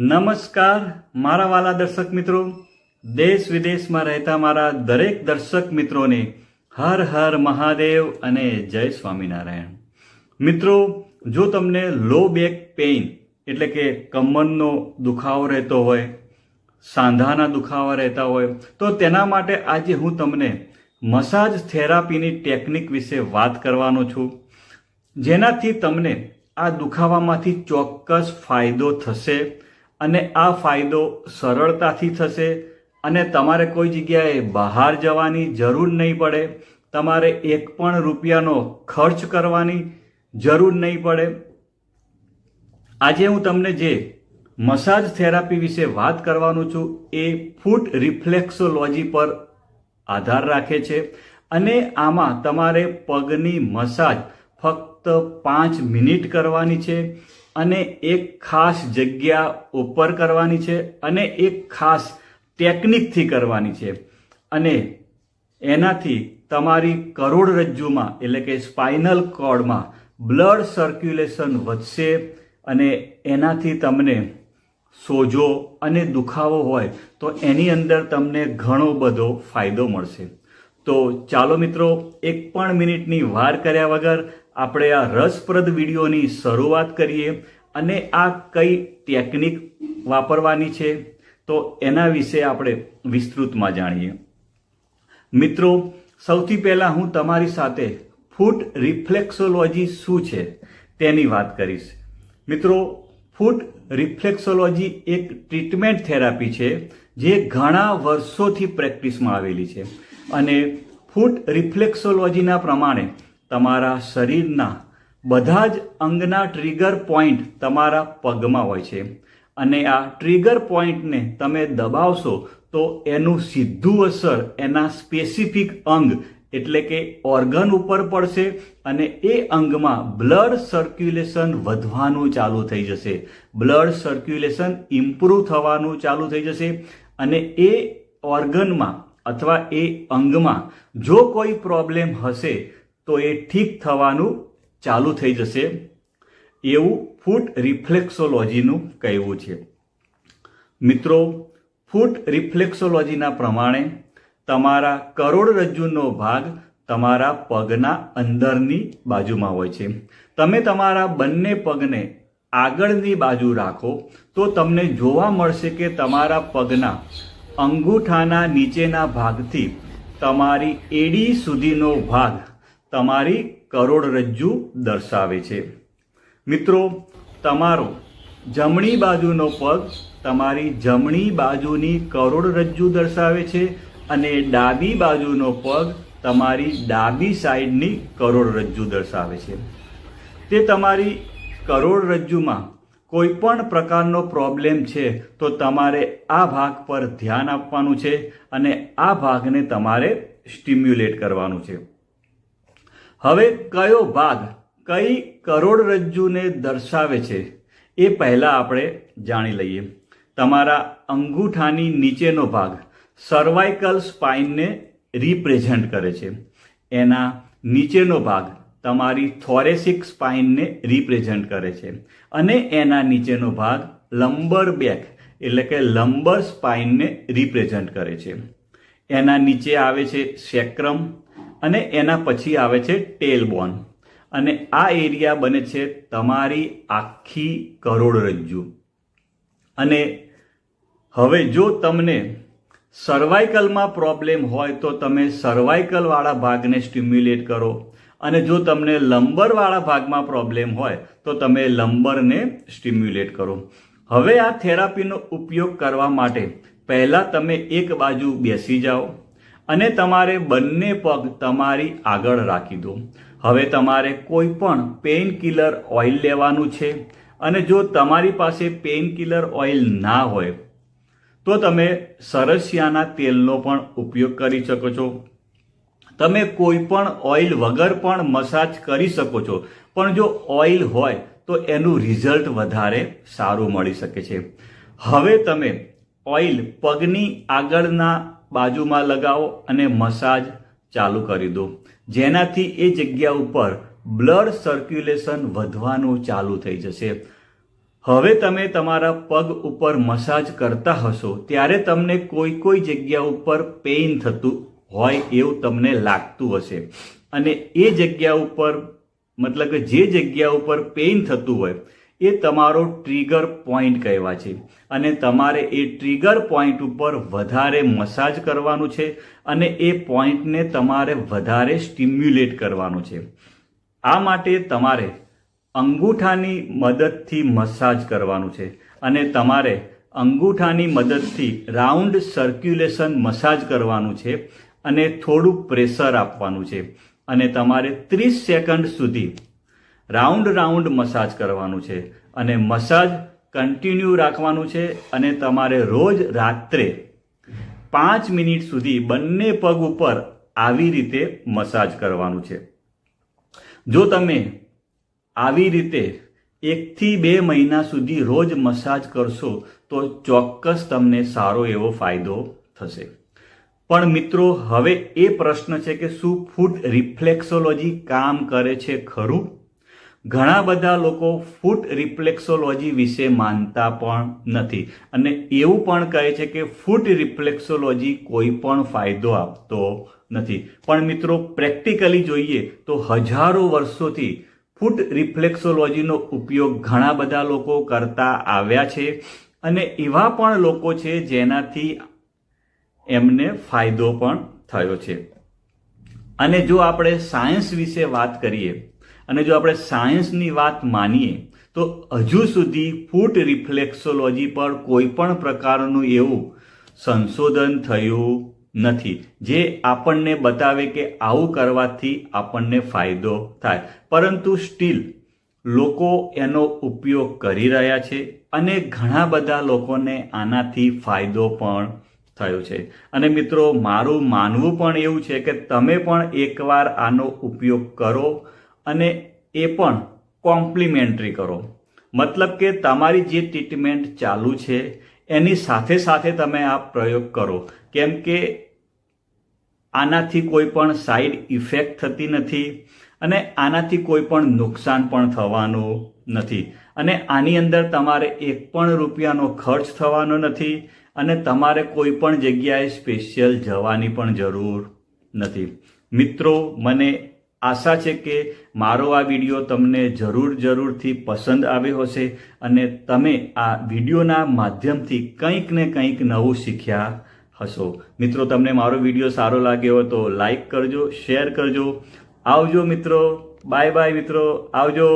નમસ્કાર મારા વાલા દર્શક મિત્રો, દેશ વિદેશમાં રહેતા મારા દરેક દર્શક મિત્રોને હર હર મહાદેવ અને જય સ્વામિનારાયણ। મિત્રો, જો તમને લો બેક પેઇન એટલે કે કમરનો દુખાવો રહેતો હોય, સાંધાના દુખાવા રહેતા હોય, તો તેના માટે આજે હું તમને મસાજ થેરાપીની ટેકનિક વિશે વાત કરવાનો છું, જેનાથી તમને આ દુખાવામાંથી ચોક્કસ ફાયદો થશે અને આ ફાયદો સરળતાથી થશે અને તમારે કોઈ જગ્યાએ બહાર જવાની જરૂર નહીં પડે, તમારે એક પણ રૂપિયાનો ખર્ચ કરવાની જરૂર નહીં પડે। આજે હું તમને જે મસાજ થેરાપી વિશે વાત કરવાનું છું એ ફૂટ રિફ્લેક્સોલોજી પર આધાર રાખે છે અને આમાં તમારે પગની મસાજ ફક્ત 5 મિનિટ કરવાની છે અને એક ખાસ જગ્યા ઉપર કરવાની છે અને એક ખાસ ટેકનિકથી કરવાની છે અને એનાથી તમારી કરોડરજ્જુમાં એટલે કે સ્પાઇનલ કોર્ડમાં બ્લડ સર્ક્યુલેશન વધશે અને એનાથી તમને સોજો અને દુખાવો હોય તો એની અંદર તમને ઘણો બધો ફાયદો મળશે। તો ચાલો મિત્રો, એક પણ મિનિટની વાર કર્યા વગર આપણે આ રસપ્રદ વિડીયોની શરૂઆત કરીએ અને આ કઈ ટેકનિક વાપરવાની છે તો એના વિશે આપણે વિસ્તૃતમાં જાણીએ। મિત્રો, સૌથી પહેલાં હું તમારી સાથે ફૂટ રિફ્લેક્સોલોજી શું છે તેની વાત કરીશ। મિત્રો, ફૂટ રિફ્લેક્સોલોજી એક ટ્રીટમેન્ટ થેરાપી છે જે ઘણા વર્ષોથી પ્રેક્ટિસમાં આવેલી છે અને ફૂટ રિફ્લેક્સોલોજીના પ્રમાણે તમારા શરીરના બધા જ અંગના ટ્રિગર પોઈન્ટ તમારા પગમાં હોય છે અને આ ટ્રિગર પોઈન્ટને તમે દબાવશો તો એનું સીધું અસર એના સ્પેસિફિક અંગ એટલે કે ઓર્ગન ઉપર પડશે અને એ અંગમાં બ્લડ સર્ક્યુલેશન વધવાનું ચાલુ થઈ જશે, બ્લડ સર્ક્યુલેશન ઇમ્પ્રૂવ થવાનું ચાલુ થઈ જશે અને એ ઓર્ગનમાં અથવા એ અંગમાં જો કોઈ પ્રોબ્લેમ હશે તો એ ઠીક થવાનું ચાલુ થઈ જશે, એવું ફૂટ રિફ્લેક્સોલોજીનું કહેવું છે। મિત્રો, ફૂટ રિફ્લેક્સોલોજીના પ્રમાણે તમારા કરોડરજ્જુનો ભાગ તમારા પગના અંદરની બાજુમાં હોય છે। તમે તમારા બંને પગને આગળની બાજુ રાખો તો તમને જોવા મળશે કે તમારા પગના અંગૂઠાના નીચેના ભાગથી તમારી એડી સુધીનો ભાગ તમારી કરોડરજ્જુ દર્શાવે છે। મિત્રો, તમારો જમણી બાજુનો પગ તમારી જમણી બાજુની કરોડરજ્જુ દર્શાવે છે અને ડાબી બાજુનો પગ તમારી ડાબી સાઈડની કરોડરજ્જુ દર્શાવે છે। તે તમારી કરોડરજ્જુમાં કોઈ પણ પ્રકારનો પ્રોબ્લેમ છે તો તમારે આ ભાગ પર ધ્યાન આપવાનું છે અને આ ભાગને તમારે સ્ટિમ્યુલેટ કરવાનું છે। હવે કયો ભાગ કઈ કરોડરજ્જુને દર્શાવે છે એ પહેલાં આપણે જાણી લઈએ। તમારા અંગૂઠાની નીચેનો ભાગ સર્વાઇકલ સ્પાઇનને રિપ્રેઝન્ટ કરે છે, એના નીચેનો ભાગ તમારી થોરેસિક સ્પાઇનને રિપ્રેઝન્ટ કરે છે અને એના નીચેનો ભાગ લંબર બેક એટલે કે લંબર સ્પાઇનને રિપ્રેઝન્ટ કરે છે। એના નીચે આવે છે સેક્રમ અને એના પછી આવે છે ટેલબોન અને આ એરિયા બને છે તમારી આખી કરોડરજ્જુ। અને હવે જો તમને સર્વાઇકલમાં પ્રોબ્લેમ હોય તો તમે સર્વાઇકલવાળા ભાગને સ્ટિમ્યુલેટ કરો અને જો તમને લંબરવાળા ભાગમાં પ્રોબ્લેમ હોય તો તમે લંબરને સ્ટિમ્યુલેટ કરો। હવે આ થેરાપીનો ઉપયોગ કરવા માટે પહેલાં તમે એક બાજુ બેસી જાઓ અને તમારે બંને પગ તમારી આગળ રાખી દો। હવે તમારે કોઈ પણ પેઇન કિલર ઓઇલ લેવાનું છે અને જો તમારી પાસે પેઇન કિલર ઓઇલ ના હોય તો તમે સરસિયાના તેલનો પણ ઉપયોગ કરી શકો છો। તમે કોઈ પણ ઓઇલ વગર પણ મસાજ કરી શકો છો, પણ જો ઓઇલ હોય તો એનું રિઝલ્ટ વધારે સારું મળી શકે છે। હવે તમે ઓઇલ પગની આગળના બાજુમાં લગાવો અને મસાજ ચાલુ કરી દો, જેનાથી એ જગ્યા ઉપર બ્લડ સર્ક્યુલેશન વધવાનું ચાલુ થઈ જશે। હવે તમે તમારા પગ ઉપર મસાજ કરતા હશો ત્યારે તમને કોઈ જગ્યા ઉપર પેઇન થતું હોય એવું તમને લાગતું હશે, અને એ જગ્યા ઉપર મતલબ કે જે જગ્યા ઉપર પેઇન થતું હોય એ તમારો ટ્રિગર પોઈન્ટ કહેવાય છે, અને તમારે એ ટ્રિગર પોઈન્ટ ઉપર વધારે મસાજ કરવાનું છે અને એ પોઈન્ટને તમારે વધારે સ્ટિમ્યુલેટ કરવાનું છે. આ માટે તમારે અંગૂઠાની મદદથી મસાજ કરવાનું છે, અને તમારે અંગૂઠાની મદદથી રાઉન્ડ સર્ક્યુલેશન મસાજ કરવાનું છે અને થોડું પ્રેશર આપવાનું છે, અને તમારે 30 સેકન્ડ સુધી રાઉન્ડ મસાજ કરવાનું છે, અને મસાજ કન્ટિન્યુ રાખવાનું છે, અને તમારે રોજ રાત્રે 5 મિનિટ સુધી બંને પગ ઉપર આવી રીતે મસાજ કરવાનું છે. જો તમે આવી રીતે 1 થી 2 મહિના સુધી રોજ મસાજ કરશો તો ચોક્કસ તમને સારો એવો ફાયદો થશે. પણ મિત્રો, હવે એ પ્રશ્ન છે કે શું ફૂટ રિફ્લેક્સોલોજી કામ કરે છે ખરું? ઘણા બધા લોકો ફૂટ રિફ્લેક્સોલોજી વિશે માનતા પણ નથી, અને એવું પણ કહે છે કે ફૂટ રિફ્લેક્સોલોજી કોઈ પણ ફાયદો આપતો નથી. પણ મિત્રો, પ્રેક્ટિકલી જોઈએ તો હજારો વર્ષોથી ફૂટ રિફ્લેક્સોલોજીનો ઉપયોગ ઘણા બધા લોકો કરતા આવ્યા છે, અને એવા પણ લોકો છે જેનાથી એમને ફાયદો પણ થયો છે. અને જો આપણે સાયન્સ વિશે વાત કરીએ અને જો આપણે સાયન્સની વાત માનીએ તો હજુ સુધી ફૂટ રિફ્લેક્સોલોજી પર કોઈ પણ પ્રકારનું એવું સંશોધન થયું નથી જે આપણને બતાવે કે આવું કરવાથી આપણને ફાયદો થાય. પરંતુ સ્ટીલ લોકો એનો ઉપયોગ કરી રહ્યા છે, અને ઘણા બધા લોકોને આનાથી ફાયદો પણ થયો છે. અને મિત્રો, મારું માનવું પણ એવું છે કે તમે પણ એકવાર આનો ઉપયોગ કરો, અને એ પણ કોમ્પ્લિમેન્ટરી કરો. મતલબ કે તમારી જે ટ્રીટમેન્ટ ચાલુ છે એની સાથે તમે આ પ્રયોગ કરો, કેમ કે આનાથી કોઈ પણ સાઈડ ઇફેક્ટ થતી નથી, અને આનાથી કોઈ પણ નુકસાન પણ થવાનું નથી, અને આની અંદર તમારે 1 પણ રૂપિયાનો ખર્ચ થવાનો નથી, અને તમારે કોઈ પણ જગ્યાએ સ્પેશિયલ જવાની પણ જરૂર નથી. મિત્રો, મને આશા છે કે મારો આ વિડીયો તમને જરૂરથી પસંદ આવ્યો હશે, અને તમે આ વિડીયોના માધ્યમથી કંઈક ને કંઈક નવું શીખ્યા હશો. મિત્રો, તમને મારો વિડીયો સારો લાગ્યો હોય તો લાઈક કરજો, શેર કરજો. આવજો મિત્રો, બાય મિત્રો, આવજો.